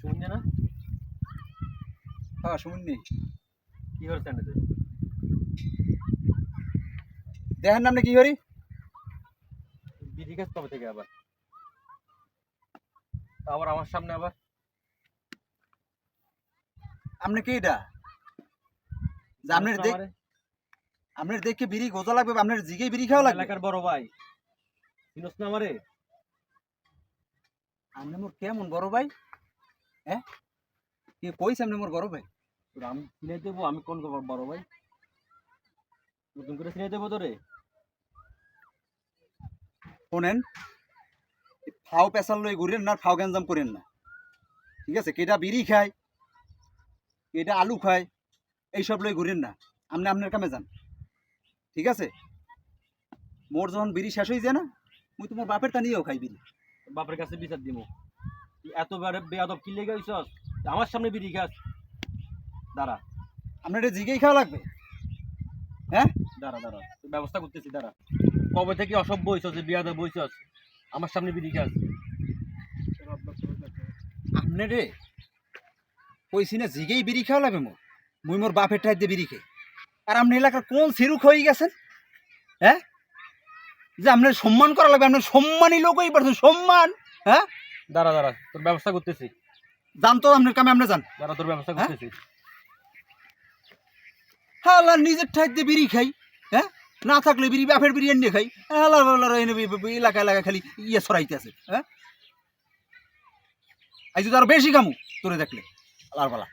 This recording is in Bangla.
শুনছে না? হ্যাঁ শুননি। কি করছেন এটা? দেখেন না আপনি কি করি? বিড়ি গাছ কবে থেকে আবার? আবার আমার সামনে আবার? আপনি কি এটা? যে আপনার দেখ আমারে? আপনার দেখে বিড়ি গোজা লাগবে, আপনার জিগে বিড়ি খাওয়া লাগবে। এলাকার বড় ভাই। চিনস না আমারে? আপনি মোর কেমন বড় ভাই? হ্যাঁ কি কইছে আপনি মোর বড় ভাই? তোর আমি চিনাই দেবো, আমি কোন বড় ভাই? নতুন করে চিনাই দেবো তোরে? শোনেন, ফাও পেশাল লই ঘুরেন না, ফাও গ্যাঞ্জাম করেন না, ঠিক আছে? কেটা বিড়ি খায়, কেটা আলু খায়, এইসব লই ঘুরেন না। আপনি আপনার কামে যান, ঠিক আছে? মোর যখন বিড়ি শেষ হয়ে যায় না, মুই তোমার বাপের তা নিয়েও খাই বিড়ি। বাপের কাছে বিচার দিব। এতবার বেয়াদব কি লেগে গেছস? আমার সামনে বিড়ি খাস? দাঁড়া আপনার এটা জিগেই খাওয়া লাগবে। হ্যাঁ দাঁড়া দাঁড়া, তোর ব্যবস্থা করতেছি, দাঁড়া। কবে থেকে অসভ্য হইছস, যে বেয়াদব হইছস? আমার সামনে বিড়ি খাস? আপনি রে কইছি না জিগেই বিড়ি খাওয়া লাগবে মোর, মুই মোর বাপের ঠাই দিয়ে বিড়ি খাই। আর আপনি এলাকার কোন সিরুক হয়ে গেছেন? হ্যাঁ যে আপনার সম্মান করা লাগবে, আপনার সম্মানী লোকই পারছেন, সম্মান। হ্যাঁ দাঁড়া দাঁড়া, তোর ব্যবস্থা করতেছি। যান তো আপনার কামে, আপনি যান। দাঁড়া, তোর ব্যবস্থা হ্যাঁ? করতেছি। হ্যাঁ নিজের ঠাই দিয়ে বিড়ি খাই। হ্যাঁ না থাকলে বিড়ি বাপের বিড়ি এনে খাই। এলাকা এলাকা খালি ইয়ে ছড়াইতে আছে। হ্যাঁ আজ তো আরো বেশি কামু তোরে দেখলে আলার পালা।